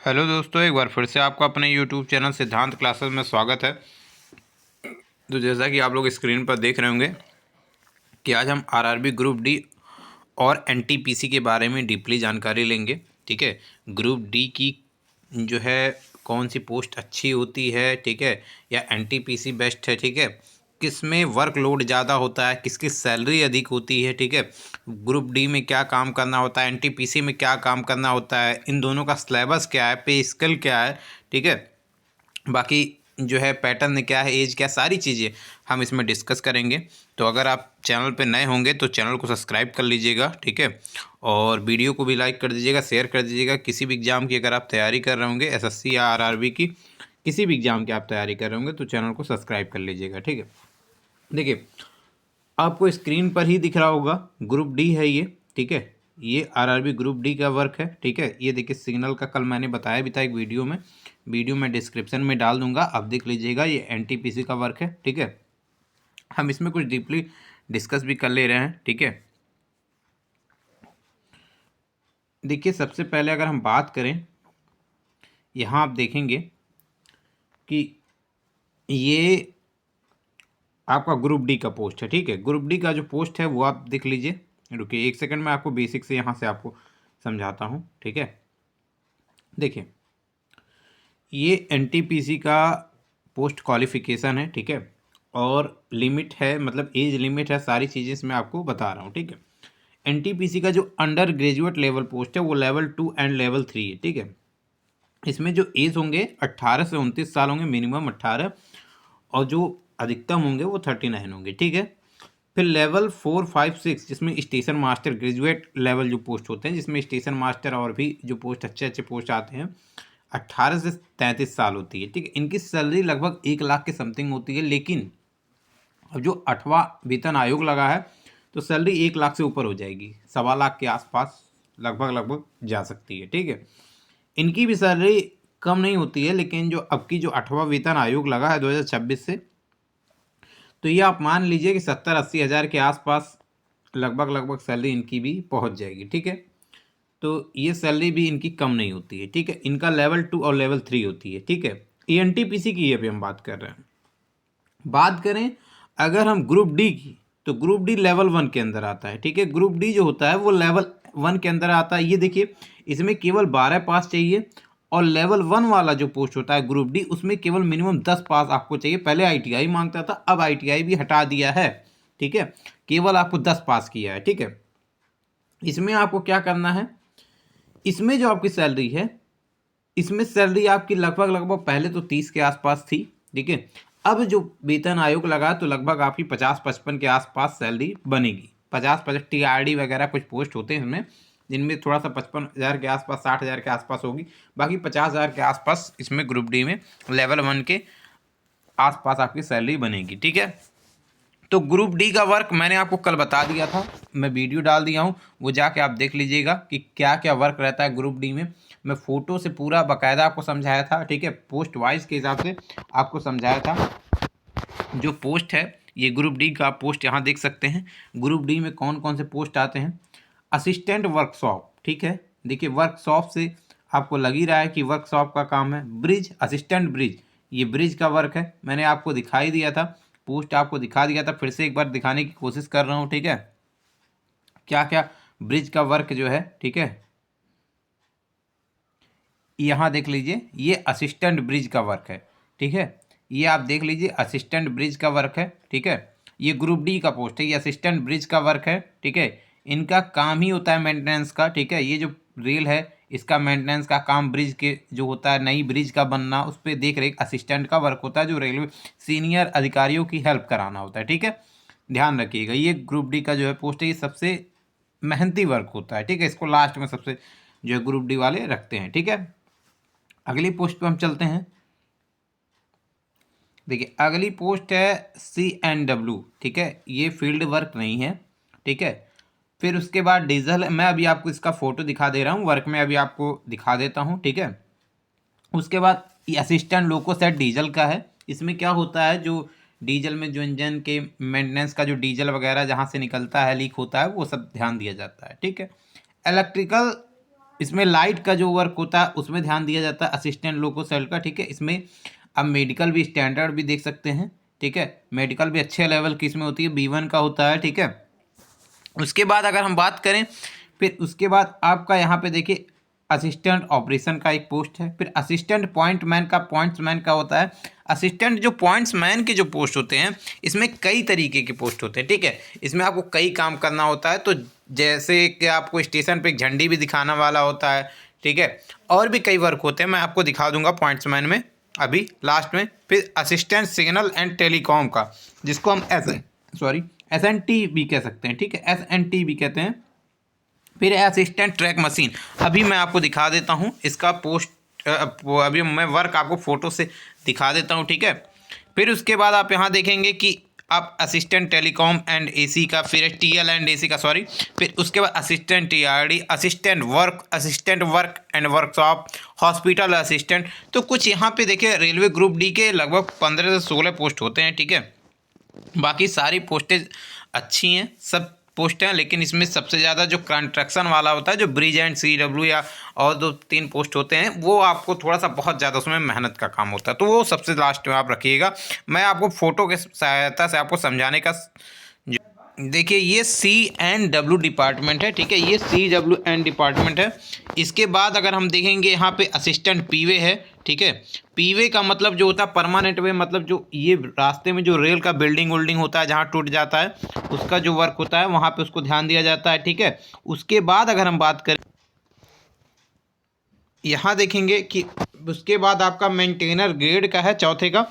Hello दोस्तों, एक बार फिर से आपका अपने यूट्यूब चैनल सिद्धांत क्लासेस में स्वागत है। तो जैसा कि आप लोग स्क्रीन पर देख रहे होंगे कि आज हम आरआरबी ग्रुप डी और एनटीपीसी के बारे में डीपली जानकारी लेंगे। ठीक है, ग्रुप डी की जो है कौन सी पोस्ट अच्छी होती है, ठीक है, या एनटीपीसी बेस्ट है, ठीक है, किस में वर्कलोड ज़्यादा होता है, किसकी सैलरी अधिक होती है, ठीक है, ग्रुप डी में क्या काम करना होता है, एनटीपीसी में क्या काम करना होता है, इन दोनों का सिलेबस क्या है, पे स्केल क्या है, ठीक है, बाकी जो है पैटर्न क्या है, एज क्या, सारी चीज़ें हम इसमें डिस्कस करेंगे। तो अगर आप चैनल पे नए होंगे तो चैनल को सब्सक्राइब कर लीजिएगा, ठीक है, और वीडियो को भी लाइक कर दीजिएगा, शेयर कर दीजिएगा। किसी भी एग्ज़ाम की अगर आप तैयारी कर रहे होंगे, एसएससी या आरआरबी की किसी भी एग्ज़ाम की आप तैयारी कर रहे होंगे तो चैनल को सब्सक्राइब कर लीजिएगा, ठीक है। देखिए, आपको स्क्रीन पर ही दिख रहा होगा, ग्रुप डी है ये, ठीक है, ये आरआरबी ग्रुप डी का वर्क है, ठीक है। ये देखिए सिग्नल का कल मैंने बताया भी था एक वीडियो में डिस्क्रिप्शन में डाल दूंगा, आप देख लीजिएगा। ये एनटीपीसी का वर्क है, ठीक है। हम इसमें कुछ डीपली डिस्कस भी कर ले रहे हैं, ठीक है। देखिए, सबसे पहले अगर हम बात करें, यहाँ आप देखेंगे कि ये आपका ग्रुप डी का पोस्ट है, ठीक है। ग्रुप डी का जो पोस्ट है वो आप देख लीजिए। रुकिए एक सेकंड, मैं आपको बेसिक से यहाँ से आपको समझाता हूँ, ठीक है। देखिए, ये एनटीपीसी का पोस्ट क्वालिफिकेशन है, ठीक है, और लिमिट है, मतलब एज लिमिट है, सारी चीज़ें इसमें आपको बता रहा हूँ, ठीक है। एनटीपीसी का जो अंडर ग्रेजुएट लेवल पोस्ट है वो लेवल 2 एंड लेवल 3 है, ठीक है। इसमें जो एज होंगे 18 से 29 साल होंगे, मिनिमम 18, और जो अधिकतम होंगे वो 39 होंगे, ठीक है। फिर लेवल 4, 5, 6 जिसमें स्टेशन मास्टर ग्रेजुएट लेवल जो पोस्ट होते हैं, जिसमें स्टेशन मास्टर और भी जो पोस्ट अच्छे अच्छे पोस्ट आते हैं, 18 से 33 साल होती है, ठीक है। इनकी सैलरी लगभग 1 लाख के समथिंग होती है, लेकिन अब जो 8वां वेतन आयोग लगा है तो सैलरी 1 लाख से ऊपर हो जाएगी, 1.25 लाख के आसपास लगभग जा सकती है, ठीक है। इनकी भी सैलरी कम नहीं होती है, लेकिन जो अब की जो 8वां वेतन आयोग लगा है 2026 से, तो ये आप मान लीजिए कि 70-80 हज़ार के आसपास लगभग सैलरी इनकी भी पहुंच जाएगी, ठीक है। तो ये सैलरी भी इनकी कम नहीं होती है, ठीक है। इनका लेवल 2 और लेवल 3 होती है, ठीक है। एनटीपीसी की ये भी हम बात कर रहे हैं। बात करें अगर हम ग्रुप डी की, तो ग्रुप डी लेवल 1 के अंदर आता है, ठीक है। ग्रुप डी जो होता है वो लेवल 1 के अंदर आता है। ये देखिए, इसमें केवल 12 पास चाहिए, और लेवल 1 वाला जो पोस्ट होता है ग्रुप डी, उसमें केवल मिनिमम 10 पास आपको चाहिए। पहले आईटीआई मांगता था, अब आईटीआई भी हटा दिया है, ठीक है। केवल आपको 10 पास किया है, ठीक है। इसमें आपको क्या करना है, इसमें जो आपकी सैलरी है, इसमें सैलरी आपकी लगभग पहले तो 30 के आसपास थी, ठीक है। अब जो वेतन आयोग लगा तो लगभग आपकी 50-55 के आसपास सैलरी बनेगी। 50-50 टीआरडी वगैरह कुछ पोस्ट होते हैं इसमें, जिनमें थोड़ा सा 55 हज़ार के आसपास, 60 हज़ार के आसपास होगी। बाकी 50 हज़ार के आसपास इसमें ग्रुप डी में लेवल 1 के आसपास आपकी सैलरी बनेगी, ठीक है। तो ग्रुप डी का वर्क मैंने आपको कल बता दिया था, मैं वीडियो डाल दिया हूँ, वो जाके आप देख लीजिएगा कि क्या क्या वर्क रहता है ग्रुप डी में। मैं फ़ोटो से पूरा बाकायदा आपको समझाया था, ठीक है, पोस्ट वाइज के हिसाब से आपको समझाया था। जो पोस्ट है ये ग्रुप डी का, पोस्ट यहाँ देख सकते हैं। ग्रुप डी में कौन कौन से पोस्ट आते हैं। असिस्टेंट वर्कशॉप, ठीक है, देखिए वर्कशॉप से आपको लग ही रहा है कि वर्कशॉप का काम है। ब्रिज, असिस्टेंट ब्रिज, ये ब्रिज का वर्क है। मैंने आपको दिखाई दिया था, पोस्ट आपको दिखा दिया था, फिर से एक बार दिखाने की कोशिश कर रहा हूँ, ठीक है, क्या क्या ब्रिज का वर्क जो है, ठीक है। यहाँ देख लीजिए, ये असिस्टेंट ब्रिज का वर्क है, ठीक है। ये आप देख लीजिए असिस्टेंट ब्रिज का वर्क है, ठीक है। ये ग्रुप डी का पोस्ट है, ये असिस्टेंट ब्रिज का वर्क है, ठीक है। इनका काम ही होता है मेंटेनेंस का, ठीक है। ये जो रेल है इसका मेंटेनेंस का काम, ब्रिज के जो होता है, नई ब्रिज का बनना, उस पर देख रेख असिस्टेंट का वर्क होता है, जो रेलवे सीनियर अधिकारियों की हेल्प कराना होता है, ठीक है। ध्यान रखिएगा, ये ग्रुप डी का जो है पोस्ट है, ये सबसे मेहनती वर्क होता है, ठीक है। इसको लास्ट में सबसे जो है ग्रुप डी वाले रखते हैं, ठीक है। अगली पोस्ट पे हम चलते हैं। देखिए अगली पोस्ट है CNW, ठीक है, ये फील्ड वर्क नहीं है, ठीक है। फिर उसके बाद डीजल, मैं अभी आपको इसका फोटो दिखा दे रहा हूँ, वर्क में अभी आपको दिखा देता हूँ, ठीक है। उसके बाद ये असिस्टेंट लोको सेट डीजल का है। इसमें क्या होता है, जो डीजल में जो इंजन के मेंटेनेंस का जो डीजल वगैरह जहाँ से निकलता है, लीक होता है, वो सब ध्यान दिया जाता है, ठीक है। इलेक्ट्रिकल इसमें लाइट का जो वर्क होता है उसमें ध्यान दिया जाता है असिस्टेंट लोको सेल का, ठीक है। इसमें अब मेडिकल भी स्टैंडर्ड भी देख सकते हैं, ठीक है। मेडिकल भी अच्छे लेवल की इसमें होती है, B1 का होता है, ठीक है। उसके बाद अगर हम बात करें, फिर उसके बाद आपका यहाँ पे देखिए असिस्टेंट ऑपरेशन का एक पोस्ट है, फिर असिस्टेंट पॉइंट्समैन का होता है। असिस्टेंट जो पॉइंट्समैन के जो पोस्ट होते हैं इसमें कई तरीके के पोस्ट होते हैं, ठीक है। इसमें आपको कई काम करना होता है, तो जैसे कि आपको स्टेशन पे एक झंडी भी दिखाना वाला होता है, ठीक है। और भी कई वर्क होते हैं, मैं आपको दिखा दूंगा पॉइंट्समैन में अभी लास्ट में। फिर असिस्टेंट सिग्नल एंड टेलीकॉम का, जिसको हम SNT भी कह सकते हैं, ठीक है, SNT भी कहते हैं। फिर असिस्टेंट ट्रैक मशीन, अभी मैं आपको दिखा देता हूँ इसका पोस्ट, अभी मैं वर्क आपको फ़ोटो से दिखा देता हूँ, ठीक है। फिर उसके बाद आप यहाँ देखेंगे कि आप असिस्टेंट टेलीकॉम एंड AC का, फिर TL एंड AC का, सॉरी। फिर उसके बाद assistant TRD, assistant work and workshop, hospital assistant. तो कुछ यहाँ पे देखिए रेलवे ग्रुप D के लगभग 15 से 16 पोस्ट होते हैं, ठीक है। बाकी सारी पोस्टेज अच्छी हैं, सब पोस्ट हैं, लेकिन इसमें सबसे ज़्यादा जो कंस्ट्रक्शन वाला होता है, जो ब्रिज एंड CW या और 2-3 पोस्ट होते हैं, वो आपको थोड़ा सा बहुत ज़्यादा उसमें मेहनत का काम होता है, तो वो सबसे लास्ट में आप रखिएगा। मैं आपको फ़ोटो के सहायता से आपको समझाने का, देखिए ये C&W डिपार्टमेंट है, ठीक है, ये CWN डिपार्टमेंट है। इसके बाद अगर हम देखेंगे यहाँ पे असिस्टेंट पीवे है, ठीक है। पीवे का मतलब जो होता है परमानेंट वे, मतलब जो ये रास्ते में जो रेल का बिल्डिंग उल्डिंग होता है जहाँ टूट जाता है उसका जो वर्क होता है वहाँ पे उसको ध्यान दिया जाता है, ठीक है। उसके बाद अगर हम बात करें, यहाँ देखेंगे कि उसके बाद आपका मेंटेनर ग्रेड का है, चौथे का।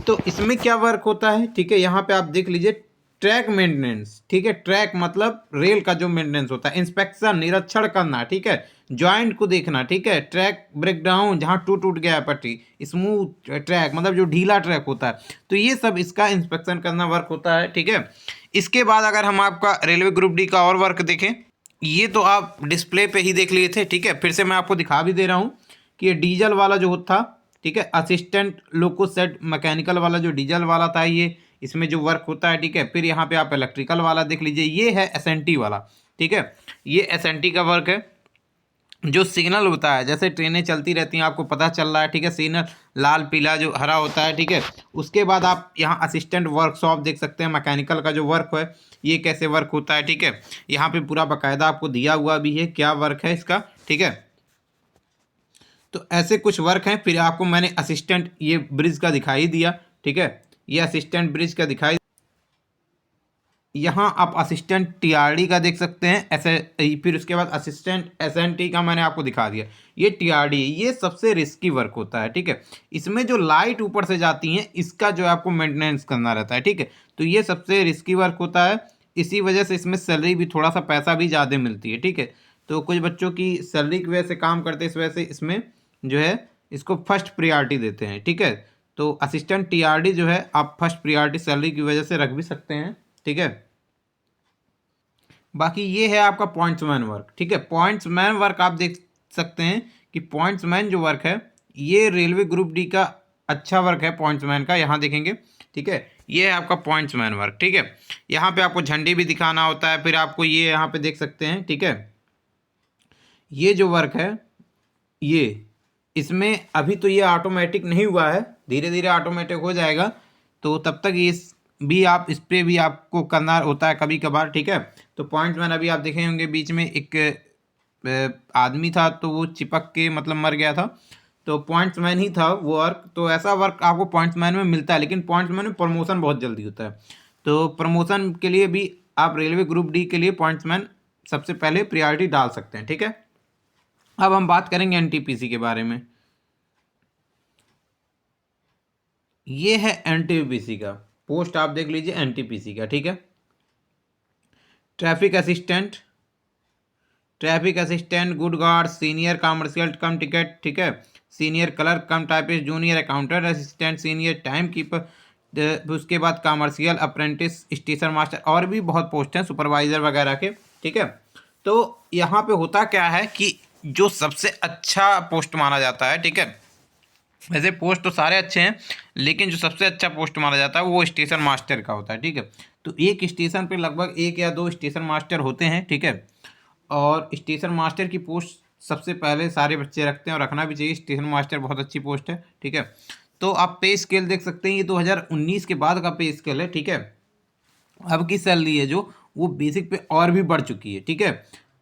तो इसमें क्या वर्क होता है, ठीक है, यहाँ पे आप देख लीजिए ट्रैक मेंटेनेंस, ठीक है। ट्रैक मतलब रेल का जो मेंटेनेंस होता है, इंस्पेक्शन निरीक्षण करना, ठीक है, जॉइंट को देखना, ठीक है, ट्रैक ब्रेकडाउन जहाँ टूट गया है पटरी, स्मूथ ट्रैक मतलब जो ढीला ट्रैक होता है, तो ये सब इसका इंस्पेक्शन करना वर्क होता है, ठीक है। इसके बाद अगर हम आपका रेलवे ग्रुप D का और वर्क देखें, ये तो आप डिस्प्ले पे ही देख लिए थे, ठीक है। फिर से मैं आपको दिखा भी दे रहा हूँ कि ये डीजल वाला जो होता, ठीक है, असिस्टेंट लोको सेट मैकेनिकल वाला जो डीजल वाला था, ये इसमें जो वर्क होता है, ठीक है। फिर यहाँ पे आप इलेक्ट्रिकल वाला देख लीजिए, ये है SNT वाला, ठीक है। ये SNT का वर्क है, जो सिग्नल होता है, जैसे ट्रेनें चलती रहती हैं आपको पता चल रहा है, ठीक है, सिग्नल लाल पीला जो हरा होता है, ठीक है। उसके बाद आप यहाँ असिस्टेंट वर्कशॉप देख सकते हैं, मैकेनिकल का जो वर्क है ये कैसे वर्क होता है, ठीक है। यहाँ पे पूरा बाकायदा आपको दिया हुआ भी है क्या वर्क है इसका, ठीक है। तो ऐसे कुछ वर्क हैं। फिर आपको मैंने असिस्टेंट ये ब्रिज का दिखाई दिया, ठीक है, ये असिस्टेंट ब्रिज का दिखाई। यहाँ आप असिस्टेंट TRD का देख सकते हैं, ऐसे। फिर उसके बाद असिस्टेंट SNT का मैंने आपको दिखा दिया। ये TRD, ये सबसे रिस्की वर्क होता है, ठीक है। इसमें जो लाइट ऊपर से जाती हैं इसका जो आपको मेंटेनेंस करना रहता है, ठीक है। तो ये सबसे रिस्की वर्क होता है, इसी वजह से इसमें सैलरी भी थोड़ा सा पैसा भी ज़्यादा मिलती है, ठीक है। तो कुछ बच्चों की सैलरी की वजह से काम करते हैं, इस वजह से इसमें जो है इसको फर्स्ट प्रियॉरिटी देते हैं, ठीक है। तो असिस्टेंट TRD जो है आप फर्स्ट प्रियॉरिटी सैलरी की वजह से रख भी सकते हैं, ठीक है। बाकी ये है आपका पॉइंट्समैन वर्क, ठीक है। पॉइंट्समैन वर्क आप देख सकते हैं कि पॉइंट्समैन जो वर्क है ये रेलवे ग्रुप D का अच्छा वर्क है पॉइंट्समैन का, यहाँ देखेंगे, ठीक है। ये है आपका पॉइंट्समैन वर्क, ठीक है। यहाँ पे आपको झंडी भी दिखाना होता है, फिर आपको ये यहाँ पे देख सकते हैं, ठीक है। ये जो वर्क है ये, इसमें अभी तो ये ऑटोमेटिक नहीं हुआ है, धीरे धीरे ऑटोमेटिक हो जाएगा, तो तब तक इस भी आप इस पर भी आपको करना होता है कभी कभार, ठीक है। तो पॉइंट्समैन अभी आप देखे होंगे बीच में एक आदमी था तो वो चिपक के मतलब मर गया था, तो पॉइंट्समैन ही था वो वर्क। तो ऐसा वर्क आपको पॉइंट्समैन में मिलता है, लेकिन पॉइंट्समैन में प्रमोशन बहुत जल्दी होता है, तो प्रमोशन के लिए भी आप रेलवे ग्रुप D के लिए पॉइंट्समैन सबसे पहले प्रियॉरिटी डाल सकते हैं, ठीक है। अब हम बात करेंगे NTPC के बारे में। ये है NTPC का पोस्ट, आप देख लीजिए NTPC का, ठीक है। Traffic assistant, good guard, senior commercial कम टिकट, ठीक है, सीनियर क्लर्क कम typist, junior accountant assistant, senior time keeper. उसके बाद कमर्शियल अप्रेंटिस, स्टेशन मास्टर, और भी बहुत पोस्ट हैं सुपरवाइजर वगैरह के, ठीक है। तो यहाँ पे होता क्या है कि जो सबसे अच्छा पोस्ट माना जाता है, ठीक है, वैसे पोस्ट तो सारे अच्छे हैं, लेकिन जो सबसे अच्छा पोस्ट माना जाता है वो स्टेशन मास्टर का होता है, ठीक है। तो एक स्टेशन पे लगभग 1 या 2 स्टेशन मास्टर होते हैं, ठीक है। और स्टेशन मास्टर की पोस्ट सबसे पहले सारे बच्चे रखते हैं और रखना भी चाहिए। स्टेशन मास्टर बहुत अच्छी पोस्ट है, ठीक है। तो आप पे स्केल देख सकते हैं, ये 2019 के बाद का पे स्केल है, ठीक है। अब की सैलरी है जो वो बेसिक पे और भी बढ़ चुकी है, ठीक है।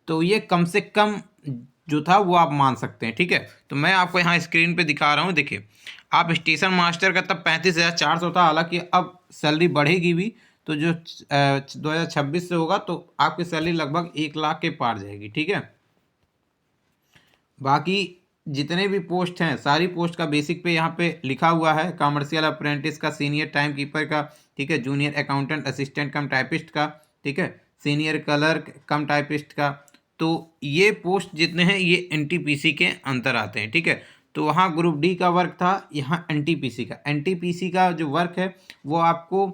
तो ये कम से कम जो था वो आप मान सकते हैं, ठीक है। तो मैं आपको यहाँ स्क्रीन पे दिखा रहा हूँ, देखिए। आप स्टेशन मास्टर का तब 35,400 था, हालांकि अब सैलरी बढ़ेगी भी, तो जो 2026 से होगा तो आपकी सैलरी लगभग 1 लाख के पार जाएगी, ठीक है। बाकी जितने भी पोस्ट हैं सारी पोस्ट का बेसिक पे यहाँ पे लिखा हुआ है। कॉमर्शियल अप्रेंटिस का, सीनियर टाइम कीपर का, ठीक है, जूनियर अकाउंटेंट असिस्टेंट कम टाइपिस्ट का, ठीक है, सीनियर क्लर्क कम टाइपिस्ट का। तो ये पोस्ट जितने हैं ये एनटीपीसी के अंतर आते हैं, ठीक है। तो वहाँ ग्रुप डी का वर्क था, यहाँ एनटीपीसी का। एनटीपीसी का जो वर्क है वो आपको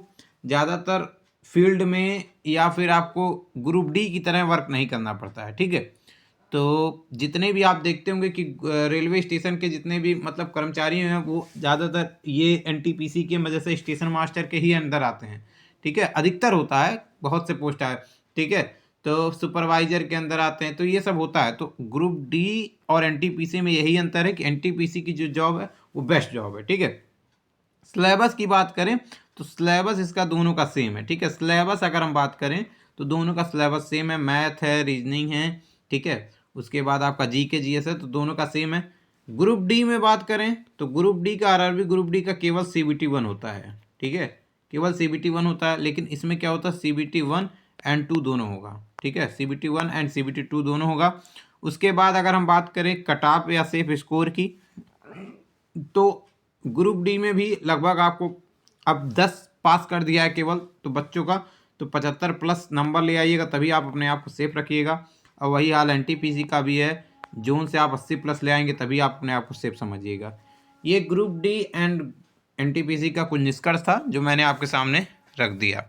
ज़्यादातर फील्ड में या फिर आपको ग्रुप डी की तरह वर्क नहीं करना पड़ता है, ठीक है। तो जितने भी आप देखते होंगे कि रेलवे स्टेशन के जितने भी मतलब कर्मचारी हैं वो ज़्यादातर ये एनटीपीसी की वजह से स्टेशन मास्टर के ही अंदर आते हैं, ठीक है। अधिकतर होता है, बहुत से पोस्ट है, ठीक है। तो सुपरवाइजर के अंदर आते हैं, तो ये सब होता है। तो ग्रुप डी और एनटीपीसी में यही अंतर है कि एनटीपीसी की जो जॉब है वो बेस्ट जॉब है, ठीक है। सिलेबस की बात करें तो सिलेबस इसका दोनों का सेम है, ठीक है। सिलेबस अगर हम बात करें तो दोनों का सिलेबस सेम है, मैथ है, रीजनिंग है, ठीक है। उसके बाद आपका जीके जीएस है, तो दोनों का सेम है। ग्रुप डी में बात करें तो ग्रुप डी का आरआरबी ग्रुप डी का केवल सीबीटी 1 होता है, ठीक है। केवल सीबीटी 1 होता है, लेकिन इसमें क्या होता है, सीबीटी 1 एंड 2 दोनों होगा, ठीक है। सीबीटी 1 एंड सीबीटी 2 दोनों होगा। उसके बाद अगर हम बात करें कट ऑफ या सेफ स्कोर की, तो ग्रुप डी में भी लगभग आपको अब 10 पास कर दिया है केवल तो बच्चों का, तो 75 प्लस नंबर ले आइएगा तभी आप अपने आप को सेफ रखिएगा। और वही हाल एनटीपीसी का भी है, जोन से आप 80 प्लस ले आएंगे तभी आप अपने आप को सेफ समझिएगा। ये ग्रुप डी एंड एनटीपीसी का कुछ निष्कर्ष था जो मैंने आपके सामने रख दिया।